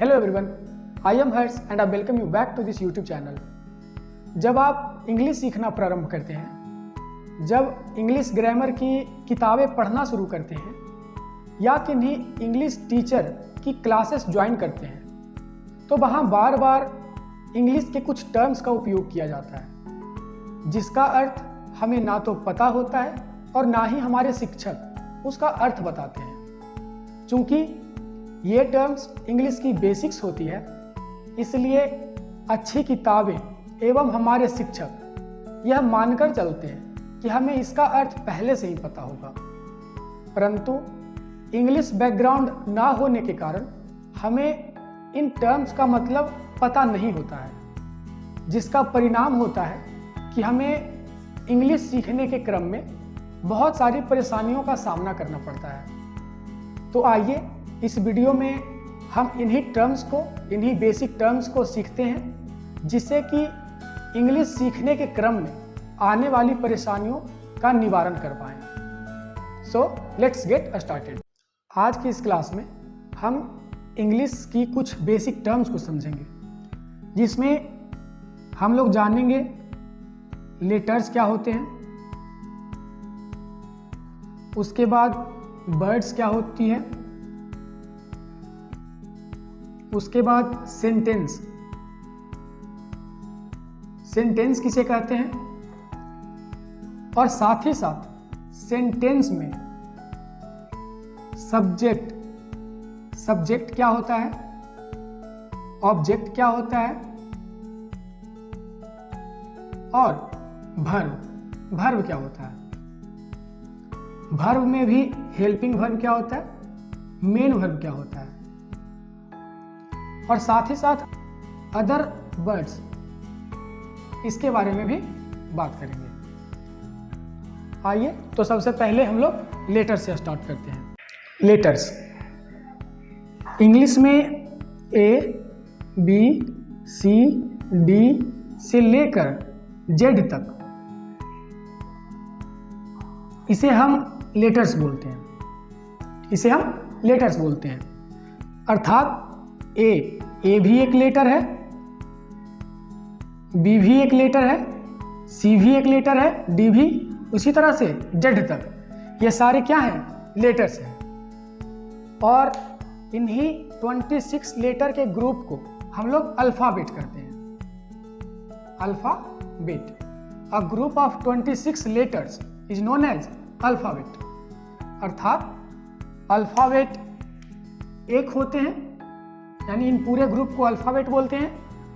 Hello everyone, I am Harsh and I welcome you back to this YouTube channel. जब आप English सीखना प्रारंभ करते हैं, जब इंग्लिश ग्रामर की किताबें पढ़ना शुरू करते हैं या किन्हीं इंग्लिश टीचर की क्लासेस ज्वाइन करते हैं, तो वहाँ बार बार इंग्लिश के कुछ टर्म्स का उपयोग किया जाता है जिसका अर्थ हमें ना तो पता होता है और ना ही हमारे शिक्षक उसका अर्थ बताते हैं। चूँकि ये टर्म्स इंग्लिश की बेसिक्स होती है, इसलिए अच्छी किताबें एवं हमारे शिक्षक यह मानकर चलते हैं कि हमें इसका अर्थ पहले से ही पता होगा। परंतु इंग्लिश बैकग्राउंड ना होने के कारण हमें इन टर्म्स का मतलब पता नहीं होता है, जिसका परिणाम होता है कि हमें इंग्लिश सीखने के क्रम में बहुत सारी परेशानियों का सामना करना पड़ता है। तो आइए इस वीडियो में हम इन्हीं टर्म्स को, इन्हीं बेसिक टर्म्स को सीखते हैं, जिससे कि इंग्लिश सीखने के क्रम में आने वाली परेशानियों का निवारण कर पाएं। So let's get started. आज की इस क्लास में हम इंग्लिश की कुछ बेसिक टर्म्स को समझेंगे, जिसमें हम लोग जानेंगे लेटर्स क्या होते हैं, उसके बाद वर्ड्स क्या होती है, उसके बाद सेंटेंस, सेंटेंस किसे कहते हैं, और साथ ही साथ सेंटेंस में सब्जेक्ट, सब्जेक्ट क्या होता है, ऑब्जेक्ट क्या होता है, और वर्ब, वर्ब क्या होता है। वर्ब में भी हेल्पिंग वर्ब क्या होता है, मेन वर्ब क्या होता है, और साथ ही साथ अदर वर्ड्स, इसके बारे में भी बात करेंगे। आइए तो सबसे पहले हम लोग लेटर से स्टार्ट करते हैं। लेटर्स इंग्लिश में ए, बी, सी, डी से लेकर जेड तक इसे हम लेटर्स बोलते हैं, इसे हम लेटर्स बोलते हैं। अर्थात ए भी एक लेटर है, बी भी एक लेटर है, सी भी एक लेटर है, डी भी, उसी तरह से जेड तक ये सारे क्या हैं, लेटर्स हैं। और इन्हीं 26 लेटर के ग्रुप को हम लोग अल्फाबेट करते हैं। Alphabet, a group of 26 letters is known as alphabet. अर्थात अल्फाबेट एक होते हैं, यानी इन पूरे ग्रुप को अल्फाबेट बोलते हैं,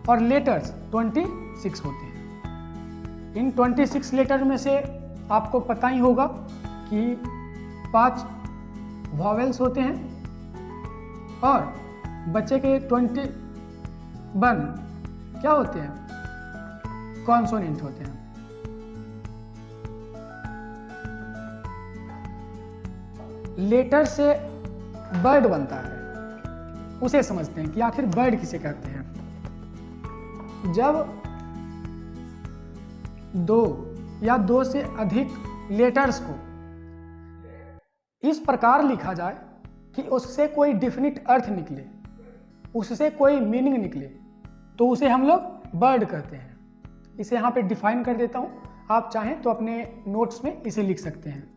और लेटर्स 26 होते हैं। इन 26 लेटर में से आपको पता ही होगा कि 5 वॉवेल्स होते हैं और बच्चे के 21 क्या होते हैं, कॉन्सोनेंट होते हैं। लेटर से वर्ड बनता है, उसे समझते हैं कि आखिर वर्ड किसे कहते हैं। जब 2 या 2 से अधिक लेटर्स को इस प्रकार लिखा जाए कि उससे कोई डेफिनिट अर्थ निकले, उससे कोई मीनिंग निकले, तो उसे हम लोग वर्ड कहते हैं। इसे यहाँ पे डिफाइन कर देता हूँ, आप चाहें तो अपने नोट्स में इसे लिख सकते हैं।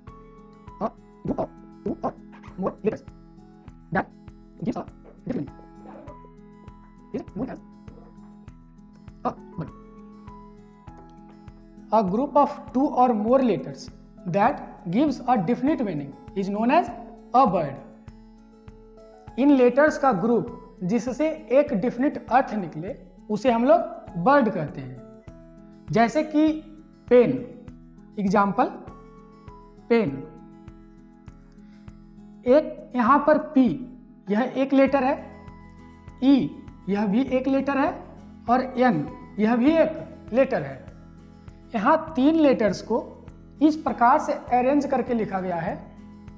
A group of 2 or more letters that gives a definite meaning is known as a word. In letters का ग्रुप जिससे एक डेफिनिट अर्थ निकले उसे हम लोग वर्ड कहते हैं। जैसे कि पेन, एग्जाम्पल पेन। एक यहाँ पर पी, यह एक लेटर है, ई यह भी एक लेटर है, और एन यह भी एक लेटर है। यहाँ 3 लेटर्स को इस प्रकार से अरेंज करके लिखा गया है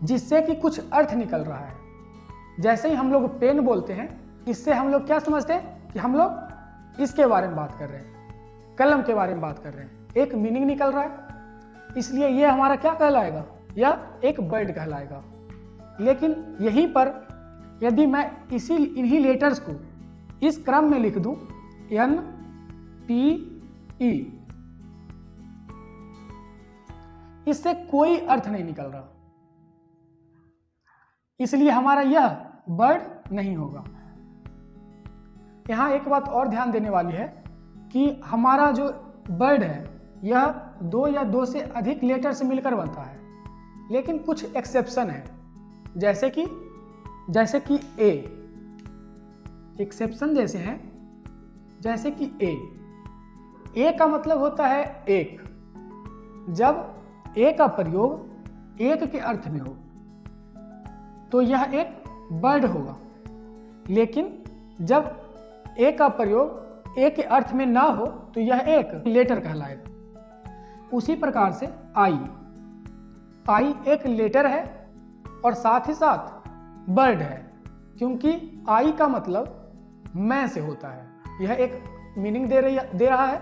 जिससे कि कुछ अर्थ निकल रहा है। जैसे ही हम लोग पेन बोलते हैं, इससे हम लोग क्या समझते हैं कि हम लोग इसके बारे में बात कर रहे हैं, कलम के बारे में बात कर रहे हैं, एक मीनिंग निकल रहा है, इसलिए ये हमारा क्या कहलाएगा, यह एक वर्ड कहलाएगा। लेकिन यहीं पर यदि मैं इन्हीं लेटर्स को इस क्रम में लिख दूं NTE, इससे कोई अर्थ नहीं निकल रहा, इसलिए हमारा यह बर्ड नहीं होगा। यहां एक बात और ध्यान देने वाली है कि हमारा जो बर्ड है यह 2 या 2 से अधिक लेटर से मिलकर बनता है, लेकिन कुछ एक्सेप्शन है, जैसे कि ए। एक्सेप्शन जैसे कि ए का मतलब होता है एक। जब ए का प्रयोग एक के अर्थ में हो तो यह एक बर्ड होगा, लेकिन जब ए का प्रयोग ए के अर्थ में ना हो तो यह एक लेटर कहलाएगा। उसी प्रकार से आई एक लेटर है और साथ ही साथ बर्ड है, क्योंकि आई का मतलब मैं से होता है। यह एक मीनिंग दे रहा है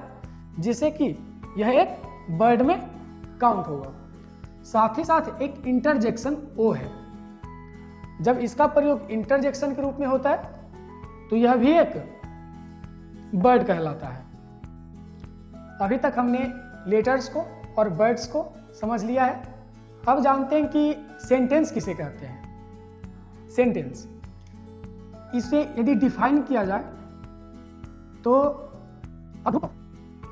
जिससे कि यह एक बर्ड में काउंट होगा। साथ ही साथ एक इंटरजेक्शन ओ है, जब इसका प्रयोग इंटरजेक्शन के रूप में होता है तो यह भी एक बर्ड कहलाता है। अभी तक हमने लेटर्स को और बर्ड्स को समझ लिया है। अब जानते हैं कि सेंटेंस किसे कहते हैं। सेंटेंस, इसे यदि डिफाइन किया जाए तो a group of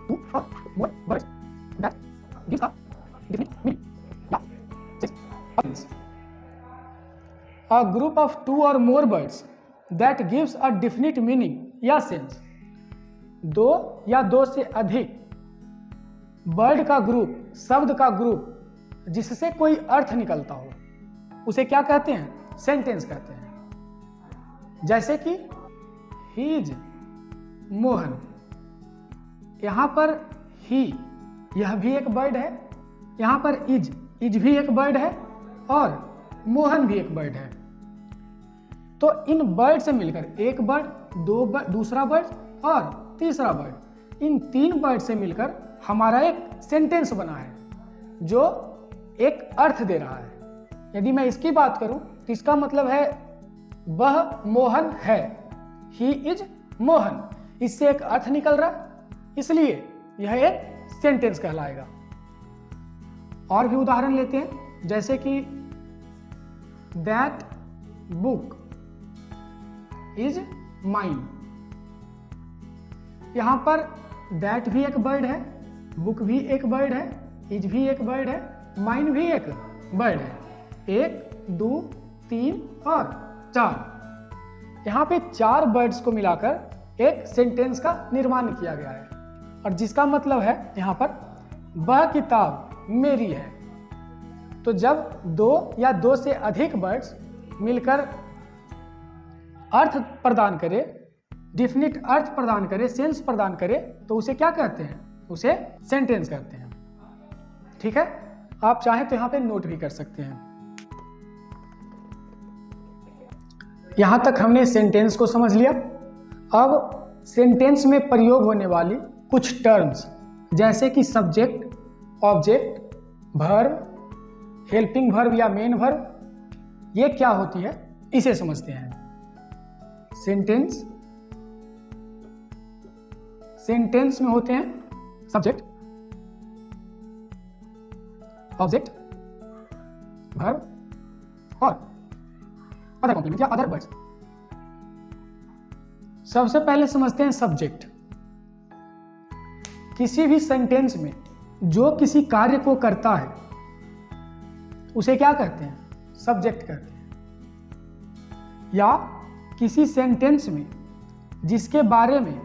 two or more birds that gives a definite meaning. A group of 2 or more birds that gives a definite meaning या सेंस। 2 या 2 से अधिक बर्ड का ग्रुप, शब्द का ग्रुप जिससे कोई अर्थ निकलता हो, उसे क्या कहते हैं? सेंटेंस कहते हैं। जैसे कि ही इज मोहन, यहां पर ही, यह भी एक बर्ड है, यहां पर इज भी एक बर्ड है और मोहन भी एक बर्ड है। तो इन बर्ड से मिलकर एक बर्ड, दो बर्ड, दूसरा बर्ड और तीसरा बर्ड, इन 3 बर्ड से मिलकर हमारा एक सेंटेंस बना है जो एक अर्थ दे रहा है। यदि मैं इसकी बात करूं तो इसका मतलब है वह मोहन है, ही इज मोहन, इससे एक अर्थ निकल रहा है, इसलिए यह एक सेंटेंस कहलाएगा। और भी उदाहरण लेते हैं, जैसे कि दैट बुक इज माइन। यहां पर दैट भी एक बर्ड है, बुक भी एक बर्ड है, इज भी एक बर्ड है, माइन भी एक बर्ड है। 1, 2, 3 और 4, यहां पे 4 बर्ड्स को मिलाकर एक सेंटेंस का निर्माण किया गया है, और जिसका मतलब है यहां पर वह किताब मेरी है। तो जब 2 या 2 से अधिक बर्ड्स मिलकर अर्थ प्रदान करे, डिफिनिट अर्थ प्रदान करे, सेंस प्रदान करे, तो उसे क्या कहते हैं? उसे सेंटेंस कहते हैं। ठीक है, आप चाहें तो यहां पे नोट भी कर सकते हैं। यहां तक हमने सेंटेंस को समझ लिया। अब सेंटेंस में प्रयोग होने वाली कुछ टर्म्स, जैसे कि subject, object, verb, helping verb या मेन वर्ब, ये क्या होती है इसे समझते हैं। सेंटेंस में होते हैं सब्जेक्ट, ऑब्जेक्ट, वर्ब और अदर कॉम्प्लीमेंट या अदर वर्ड्स। सबसे पहले समझते हैं सब्जेक्ट। किसी भी सेंटेंस में जो किसी कार्य को करता है उसे क्या कहते हैं? सब्जेक्ट कहते हैं। या किसी सेंटेंस में जिसके बारे में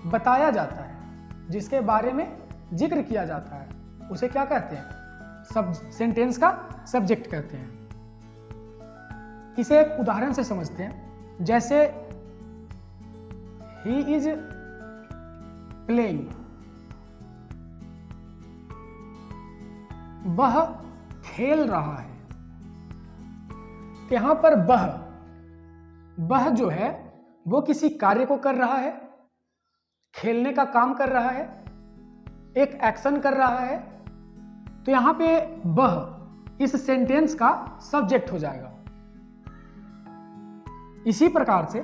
बताया जाता है, जिसके बारे में जिक्र किया जाता है, उसे क्या कहते हैं? सेंटेंस का सब्जेक्ट कहते हैं। इसे एक उदाहरण से समझते हैं, जैसे ही इज प्लेइंग, वह खेल रहा है। यहां पर वह जो है वो किसी कार्य को कर रहा है, खेलने का काम कर रहा है, एक एक्शन कर रहा है, तो यहां पे वह इस सेंटेंस का सब्जेक्ट हो जाएगा। इसी प्रकार से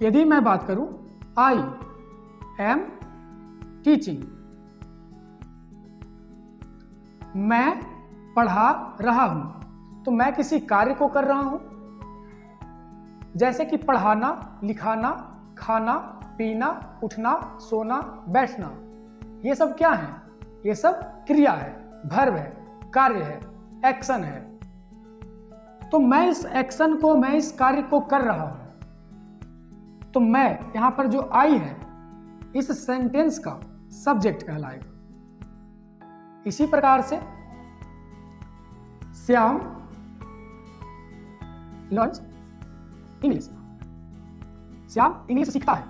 यदि मैं बात करूं आई एम टीचिंग। मैं पढ़ा रहा हूं, तो मैं किसी कार्य को कर रहा हूं, जैसे कि पढ़ाना, लिखाना, खाना, पीना, उठना, सोना, बैठना। ये सब क्या है? ये सब क्रिया है, वर्ब है, कार्य है, एक्शन है। तो मैं इस एक्शन को, मैं इस कार्य को कर रहा हूं, तो मैं यहां पर जो आई है इस सेंटेंस का सब्जेक्ट कहलाएगा। इसी प्रकार से Shyam learns English. Shyam English सीखता है,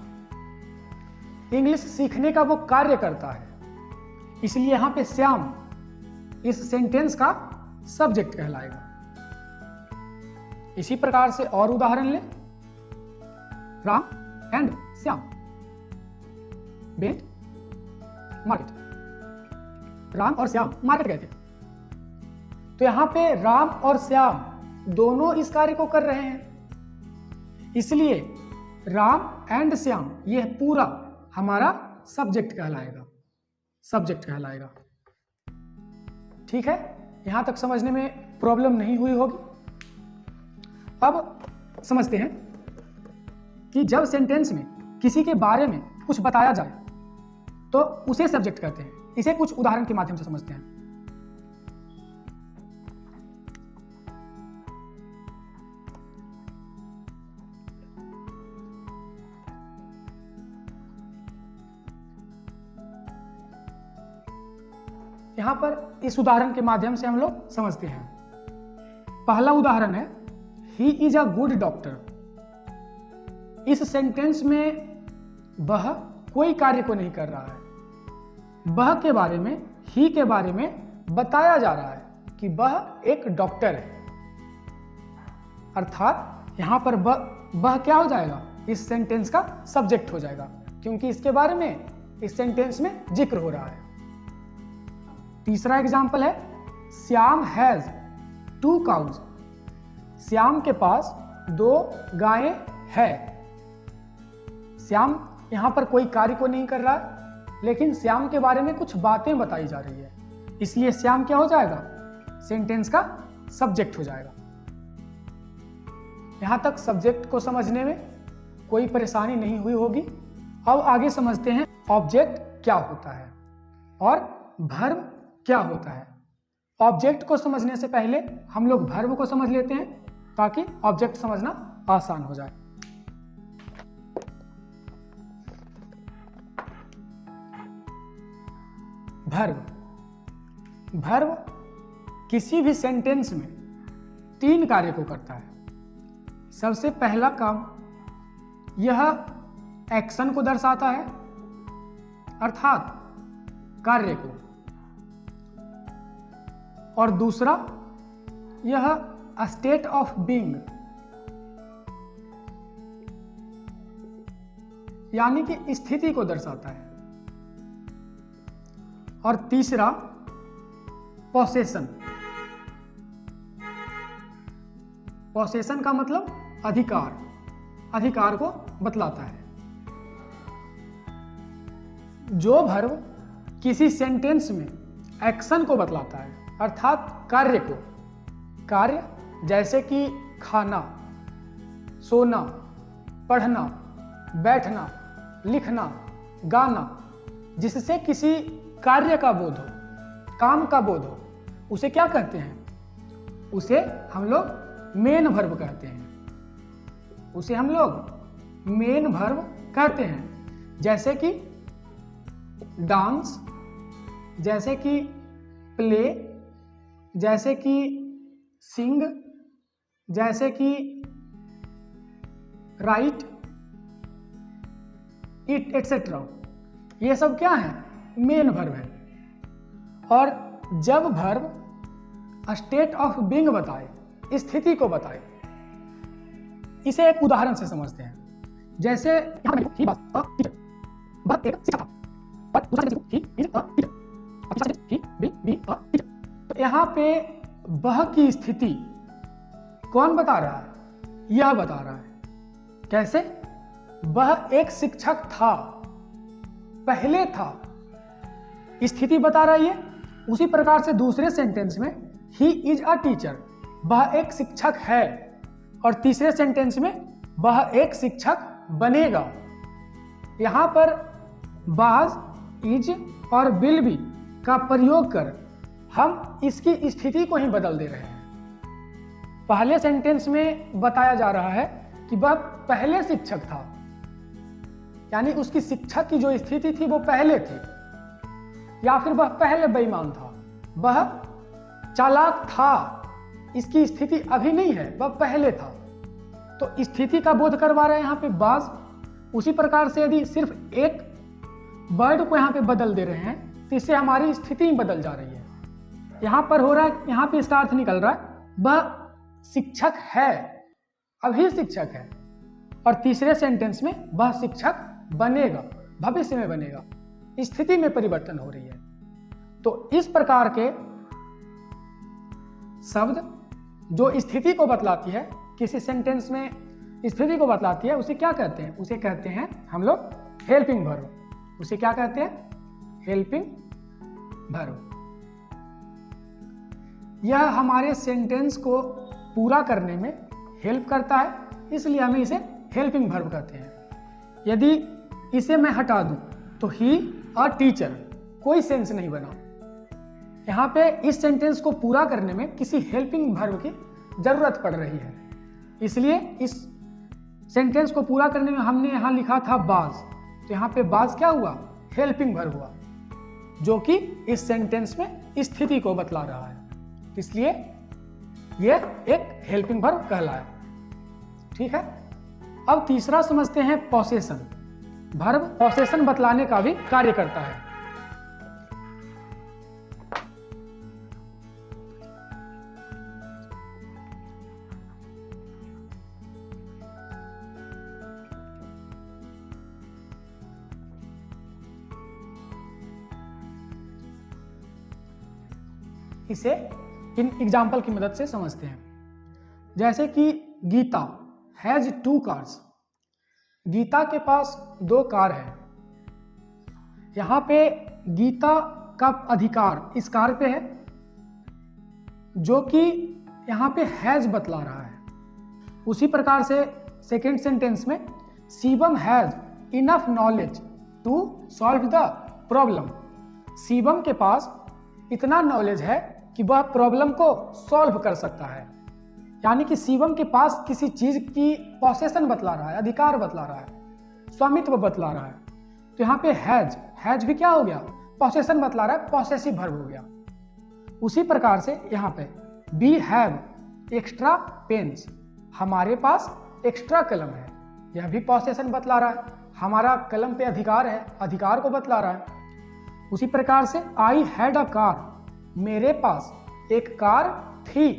इंग्लिश सीखने का वो कार्य करता है, इसलिए यहां पे श्याम इस सेंटेंस का सब्जेक्ट कहलाएगा। इसी प्रकार से और उदाहरण ले, Ram and Shyam went market. Ram और श्याम मार्केट गए थे, तो यहां पे राम और श्याम दोनों इस कार्य को कर रहे हैं, इसलिए राम एंड श्याम यह पूरा हमारा सब्जेक्ट कहलाएगा, सब्जेक्ट कहलाएगा। ठीक है, यहां तक समझने में प्रॉब्लम नहीं हुई होगी। अब समझते हैं कि जब सेंटेंस में किसी के बारे में कुछ बताया जाए तो उसे सब्जेक्ट कहते हैं। इसे कुछ उदाहरण के माध्यम से समझते हैं। यहां पर इस उदाहरण के माध्यम से हम लोग समझते हैं। पहला उदाहरण है, he is a good doctor. इस सेंटेंस में वह कोई कार्य को नहीं कर रहा है, वह के बारे में, ही के बारे में बताया जा रहा है कि वह एक डॉक्टर है। अर्थात यहां पर वह क्या हो जाएगा? इस सेंटेंस का सब्जेक्ट हो जाएगा, क्योंकि इसके बारे में इस सेंटेंस में जिक्र हो रहा है। तीसरा एग्जाम्पल है, श्याम हैज 2 काउज। श्याम के पास 2 गायें हैं। श्याम यहां पर कोई कार्य को नहीं कर रहा है, लेकिन श्याम के बारे में कुछ बातें बताई जा रही है, इसलिए श्याम क्या हो जाएगा? सेंटेंस का सब्जेक्ट हो जाएगा। यहां तक सब्जेक्ट को समझने में कोई परेशानी नहीं हुई होगी। अब आगे समझते हैं ऑब्जेक्ट क्या होता है और वर्ब क्या होता है। ऑब्जेक्ट को समझने से पहले हम लोग वर्ब को समझ लेते हैं, ताकि ऑब्जेक्ट समझना आसान हो जाए। वर्ब, वर्ब किसी भी सेंटेंस में 3 कार्य को करता है। सबसे पहला काम, यह एक्शन को दर्शाता है, अर्थात कार्य को, और दूसरा यह स्टेट ऑफ बीइंग, यानी कि स्थिति को दर्शाता है, और तीसरा पोसेशन। पोसेशन का मतलब अधिकार, अधिकार को बतलाता है। जो वर्ब किसी सेंटेंस में एक्शन को बतलाता है, अर्थात कार्य को, कार्य जैसे कि खाना, सोना, पढ़ना, बैठना, लिखना, गाना, जिससे किसी कार्य का बोध हो, काम का बोध हो, उसे क्या कहते हैं? उसे हम लोग मेन वर्ब कहते हैं। उसे हम लोग मेन वर्ब कहते हैं। जैसे कि डांस, जैसे कि प्ले, जैसे कि सिंग, जैसे कि राइट, इट एटसेट्रा। ये सब क्या है? मेन वर्ब है। और जब वर्ब स्टेट ऑफ बीइंग बताए, स्थिति को बताए, इसे एक उदाहरण से समझते हैं। जैसे यहां पर ही बात टीचर, बात एक शिक्षक था, पर दूसरा sentence he is a teacher, और तीसरा sentence he will be a teacher. तो यहां पे वह की स्थिति कौन बता रहा है? यह बता रहा है। कैसे? वह एक शिक्षक था, पहले था, स्थिति बता रही है। उसी प्रकार से दूसरे सेंटेंस में ही इज अ टीचर, वह एक शिक्षक है, और तीसरे सेंटेंस में वह एक शिक्षक बनेगा। यहां पर वाज, इज और विल बी का प्रयोग कर हम इसकी स्थिति को ही बदल दे रहे हैं। पहले सेंटेंस में बताया जा रहा है कि वह पहले शिक्षक था, यानी उसकी शिक्षक की जो स्थिति थी वो पहले थी, या फिर वह पहले बेईमान था, वह चालाक था, इसकी स्थिति अभी नहीं है, वह पहले था। तो स्थिति का बोध करवा रहे हैं यहाँ पे वाज। उसी प्रकार से यदि सिर्फ एक वर्ड को यहाँ पे बदल दे रहे हैं तो इससे हमारी स्थिति ही बदल जा रही है। यहाँ पर हो रहा है, यहाँ पे इसका अर्थ निकल रहा है वह शिक्षक है, अभी शिक्षक है, और तीसरे सेंटेंस में वह शिक्षक बनेगा, भविष्य में बनेगा, स्थिति में परिवर्तन हो रही है। तो इस प्रकार के शब्द जो स्थिति को बतलाती है, किसी सेंटेंस में स्थिति को बतलाती है, उसे क्या कहते हैं? उसे कहते हैं हम लोग हेल्पिंग वर्ब। उसे क्या कहते हैं? Helping verb. यह हमारे सेंटेंस को पूरा करने में हेल्प करता है, इसलिए हमें इसे हेल्पिंग वर्ब कहते हैं। यदि इसे मैं हटा दूं तो ही अ टीचर कोई सेंस नहीं बना। यहाँ पे इस सेंटेंस को पूरा करने में किसी हेल्पिंग वर्ब की जरूरत पड़ रही है, इसलिए इस सेंटेंस को पूरा करने में हमने यहाँ लिखा था वाज, तो यहाँ पे वाज क्या हुआ? हेल्पिंग वर्ब हुआ, जो कि इस सेंटेंस में स्थिति को बतला रहा है, इसलिए यह एक हेल्पिंग वर्ब कहलाया। ठीक है, अब तीसरा समझते हैं पॉसेशन। वर्ब पॉसेशन बतलाने का भी कार्य करता है। इसे इन एग्जाम्पल की मदद से समझते हैं। जैसे कि गीता हैज 2 कार्स, गीता के पास 2 कार है। यहां पे गीता का अधिकार इस कार पे है, जो कि यहां पे हैज बतला रहा है। उसी प्रकार से सेकेंड सेंटेंस में Shivam has enough knowledge to solve the problem, Shivam के पास इतना नॉलेज है कि वह प्रॉब्लम को सॉल्व कर सकता है। यानी कि शिवम के पास किसी चीज की पॉसेशन बतला रहा है, अधिकार बतला रहा है, स्वामित्व बतला रहा है। तो यहाँ पे हैज भी क्या हो गया? पॉसेशन बतला रहा है, पॉसेसिव वर्ब हो गया। उसी प्रकार से यहाँ पे वी हैव एक्स्ट्रा पेन्स, हमारे पास एक्स्ट्रा कलम है, यह भी पॉसेशन बतला रहा है, हमारा कलम पे अधिकार है, अधिकार को बतला रहा है। उसी प्रकार से आई हैड अ कार, मेरे पास एक कार थी,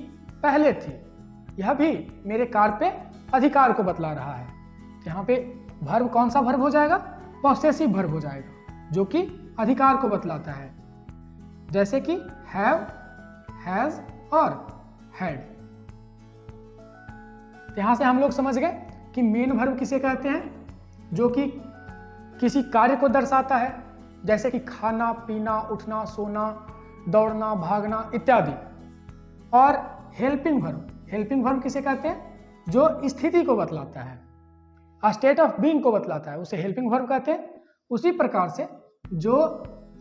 पहले थी, यह भी मेरे कार पे अधिकार को बतला रहा है। यहाँ पे वर्ब कौन सा वर्ब हो जाएगा? पॉसेसिव वर्ब हो जाएगा, जो कि अधिकार को बतलाता है, जैसे कि हैव, हैज और हैड। यहां से हम लोग समझ गए कि मेन वर्ब किसे कहते हैं? जो कि किसी कार्य को दर्शाता है, जैसे कि खाना, पीना, उठना, सोना, दौड़ना, भागना इत्यादि। और हेल्पिंग वर्ब किसे कहते हैं? जो स्थिति को बतलाता है, स्टेट ऑफ बीइंग को बतलाता है, उसे हेल्पिंग वर्ब कहते हैं। उसी प्रकार से जो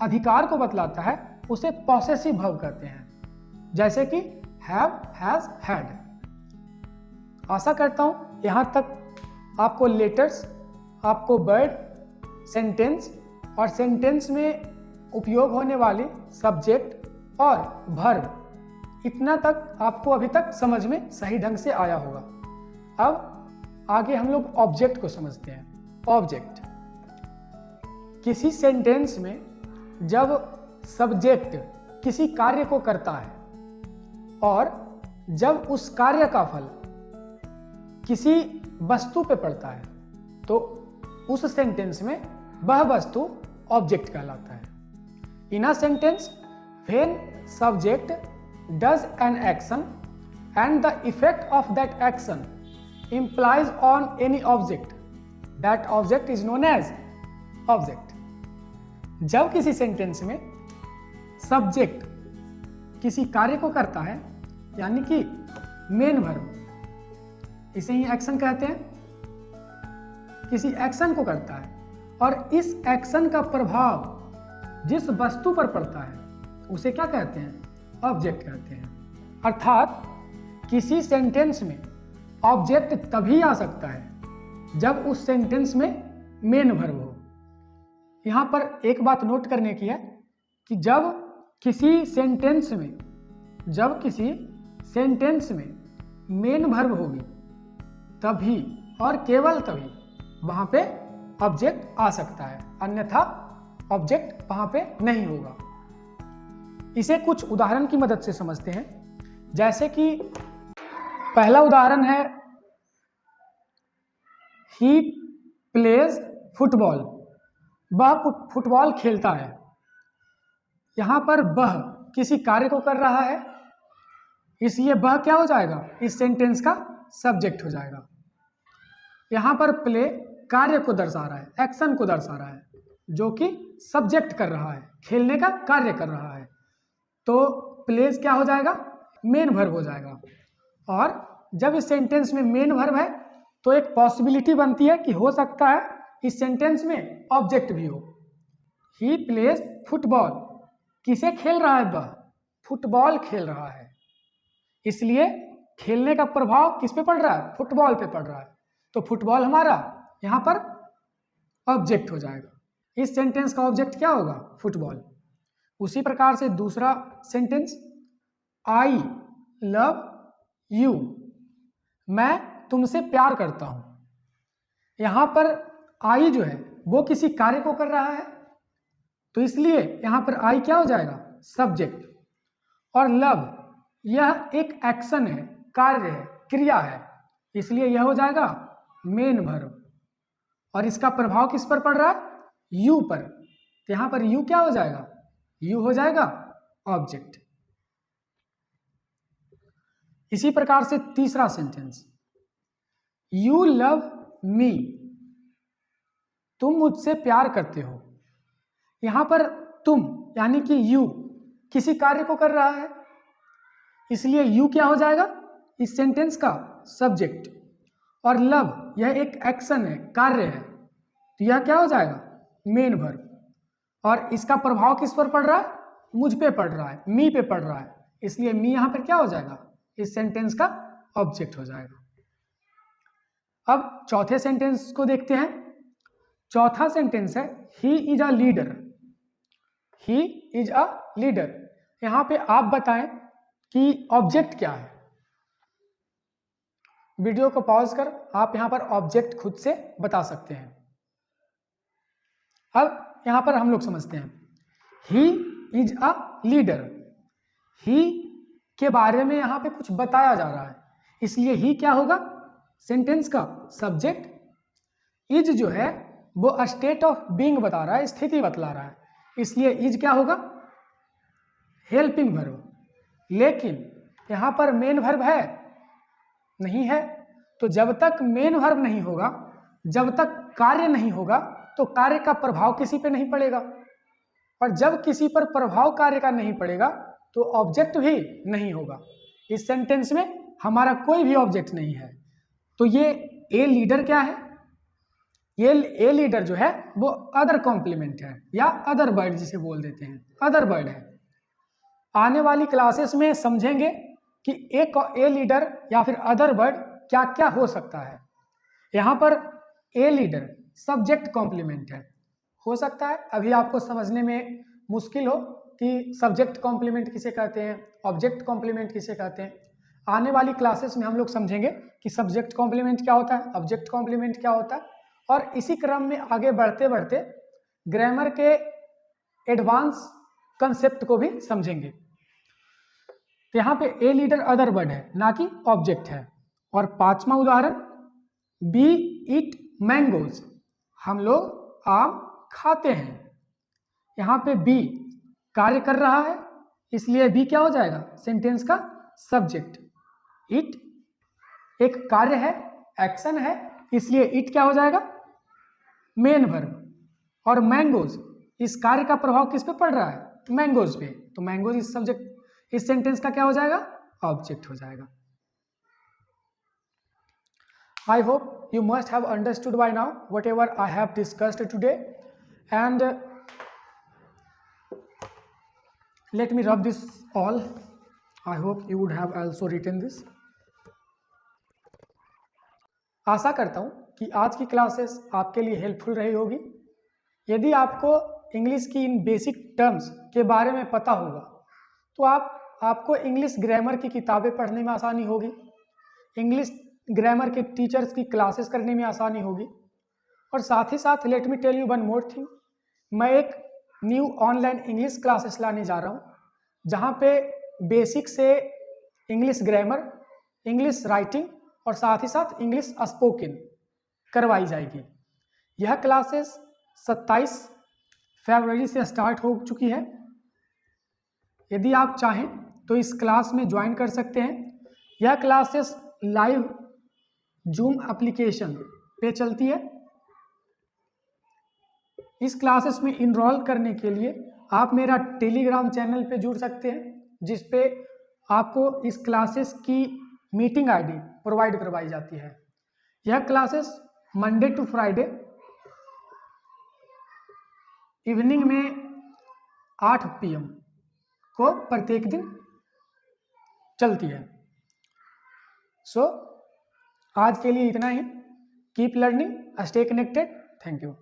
अधिकार को बतलाता है उसे पॉसेसिव वर्ब कहते हैं, जैसे कि हैव, हैज, हैड। आशा करता हूं यहां तक आपको लेटर्स, आपको वर्ड, सेंटेंस और सेंटेंस में उपयोग होने वाली सब्जेक्ट और वर्ब, इतना तक आपको अभी तक समझ में सही ढंग से आया होगा। अब आगे हम लोग ऑब्जेक्ट को समझते हैं। ऑब्जेक्ट, किसी सेंटेंस में जब सब्जेक्ट किसी कार्य को करता है और जब उस कार्य का फल किसी वस्तु पे पड़ता है, तो उस सेंटेंस में वह वस्तु ऑब्जेक्ट कहलाता है। In a sentence when subject does an action and the effect of that action implies on any object, that object is known as object. जब किसी सेंटेंस में सब्जेक्ट किसी कार्य को करता है, यानी कि मेन वर्ब, इसे ही एक्शन कहते हैं, किसी एक्शन को करता है और इस एक्शन का प्रभाव जिस वस्तु पर पड़ता है उसे क्या कहते हैं? ऑब्जेक्ट कहते हैं। अर्थात किसी सेंटेंस में ऑब्जेक्ट तभी आ सकता है जब उस सेंटेंस में मेन वर्ब हो। यहां पर एक बात नोट करने की है कि जब किसी सेंटेंस में मेन वर्ब होगी तभी और केवल तभी वहां पे ऑब्जेक्ट आ सकता है, अन्यथा ऑब्जेक्ट वहां पे नहीं होगा। इसे कुछ उदाहरण की मदद से समझते हैं। जैसे कि पहला उदाहरण है, ही प्लेज फुटबॉल, वह फुटबॉल खेलता है। यहां पर वह किसी कार्य को कर रहा है, इसलिए वह क्या हो जाएगा? इस सेंटेंस का सब्जेक्ट हो जाएगा। यहां पर प्ले कार्य को दर्शा रहा है, एक्शन को दर्शा रहा है, जो कि सब्जेक्ट कर रहा है, खेलने का कार्य कर रहा है, तो प्लेज क्या हो जाएगा? मेन वर्ब हो जाएगा। और जब इस सेंटेंस में मेन वर्ब है तो एक पॉसिबिलिटी बनती है कि हो सकता है इस सेंटेंस में ऑब्जेक्ट भी हो। ही प्लेज फुटबॉल, किसे खेल रहा है? वह फुटबॉल खेल रहा है, इसलिए खेलने का प्रभाव किस पे पड़ रहा है? फुटबॉल पे पड़ रहा है, तो फुटबॉल हमारा यहां पर ऑब्जेक्ट हो जाएगा। इस सेंटेंस का ऑब्जेक्ट क्या होगा? फुटबॉल। उसी प्रकार से दूसरा सेंटेंस, आई लव यू, मैं तुमसे प्यार करता हूं। यहां पर आई जो है वो किसी कार्य को कर रहा है, तो इसलिए यहां पर आई क्या हो जाएगा? सब्जेक्ट। और लव यह एक एक्शन है, कार्य है, क्रिया है, इसलिए यह हो जाएगा मेन वर्ब। और इसका प्रभाव किस पर पड़ रहा है? यू पर, तो यहां पर यू क्या हो जाएगा? यू हो जाएगा ऑब्जेक्ट। इसी प्रकार से तीसरा सेंटेंस, यू लव मी, तुम मुझसे प्यार करते हो। यहां पर तुम यानी कि यू किसी कार्य को कर रहा है, इसलिए यू क्या हो जाएगा? इस सेंटेंस का सब्जेक्ट। और लव यह एक एक्शन है, कार्य है, तो यह क्या हो जाएगा? Main verb. और इसका प्रभाव किस पर पड़ रहा है? मुझ पे पड़ रहा है, मी पे पड़ रहा है, इसलिए मी यहां पर क्या हो जाएगा? इस सेंटेंस का ऑब्जेक्ट हो जाएगा। अब चौथे सेंटेंस को देखते हैं। चौथा सेंटेंस है, he is a leader. He is a leader, यहां पे आप बताएं कि ऑब्जेक्ट क्या है। वीडियो को पॉज कर आप यहां पर ऑब्जेक्ट खुद से बता सकते हैं। अब यहां पर हम लोग समझते हैं, ही इज अ लीडर, ही के बारे में यहां पे कुछ बताया जा रहा है, इसलिए ही क्या होगा? सेंटेंस का सब्जेक्ट। इज जो है वो स्टेट ऑफ बीइंग बता रहा है, स्थिति बतला रहा है, इसलिए इज क्या होगा? Helping verb. लेकिन यहां पर मेन वर्ब है? नहीं है। तो जब तक मेन वर्ब नहीं होगा, जब तक कार्य नहीं होगा, तो कार्य का प्रभाव किसी पे नहीं पड़ेगा, और जब किसी पर प्रभाव कार्य का नहीं पड़ेगा तो ऑब्जेक्ट भी नहीं होगा। इस सेंटेंस में हमारा कोई भी ऑब्जेक्ट नहीं है। तो ये ए लीडर क्या है? ये ए लीडर जो है वो अदर कॉम्प्लीमेंट है, या अदर वर्ड जिसे बोल देते हैं, अदर वर्ड है। आने वाली क्लासेस में समझेंगे कि एक ए लीडर या फिर अदर वर्ड क्या क्या हो सकता है। यहां पर ए लीडर सब्जेक्ट कॉम्प्लीमेंट है, हो सकता है अभी आपको समझने में मुश्किल हो कि सब्जेक्ट कॉम्प्लीमेंट किसे कहते हैं, ऑब्जेक्ट कॉम्प्लीमेंट किसे कहते हैं। आने वाली क्लासेस में हम लोग समझेंगे कि सब्जेक्ट कॉम्प्लीमेंट क्या होता है, ऑब्जेक्ट कॉम्प्लीमेंट क्या होता है, और इसी क्रम में आगे बढ़ते बढ़ते ग्रामर के एडवांस कंसेप्ट को भी समझेंगे। तो यहाँ पे ए लीडर अदर वर्ड है, ना कि ऑब्जेक्ट है। और पांचवा उदाहरण, बी ईट मैंगोज, हम लोग आम खाते हैं। यहाँ पे बी कार्य कर रहा है, इसलिए बी क्या हो जाएगा? सेंटेंस का सब्जेक्ट। इट एक कार्य है, एक्शन है, इसलिए इट क्या हो जाएगा? Main verb. और मैंगोज, इस कार्य का प्रभाव किस पे पड़ रहा है? मैंगोज पे। तो मैंगोज इस सब्जेक्ट, इस सेंटेंस का क्या हो जाएगा? ऑब्जेक्ट हो जाएगा। I hope you must have understood by now whatever I have discussed today, and let me rub this all. I hope you would have also written this. आशा करता हूँ कि आज की क्लासेस आपके लिए हेल्पफुल रही होगी। यदि आपको इंग्लिश की इन बेसिक टर्म्स के बारे में पता होगा तो आपको इंग्लिश ग्रामर की किताबें पढ़ने में आसानी होगी, इंग्लिश ग्रामर के टीचर्स की क्लासेस करने में आसानी होगी। और साथ ही साथ let me tell you one more thing, मैं एक न्यू ऑनलाइन इंग्लिश क्लासेस लाने जा रहा हूँ जहाँ पे बेसिक से इंग्लिश ग्रामर, इंग्लिश राइटिंग और साथ ही साथ इंग्लिश स्पोकन करवाई जाएगी। यह क्लासेस 27 फरवरी से स्टार्ट हो चुकी है। यदि आप चाहें तो इस क्लास में ज्वाइन कर सकते हैं। यह क्लासेस लाइव जूम एप्लीकेशन पे चलती है। इस क्लासेस में इनरोल करने के लिए आप मेरा टेलीग्राम चैनल पे जुड़ सकते हैं, जिस पे आपको इस क्लासेस की मीटिंग आईडी प्रोवाइड करवाई जाती है। यह classes Monday to Friday evening में 8 PM को प्रत्येक दिन चलती है। सो आज के लिए इतना ही। Keep learning, stay connected. Thank you.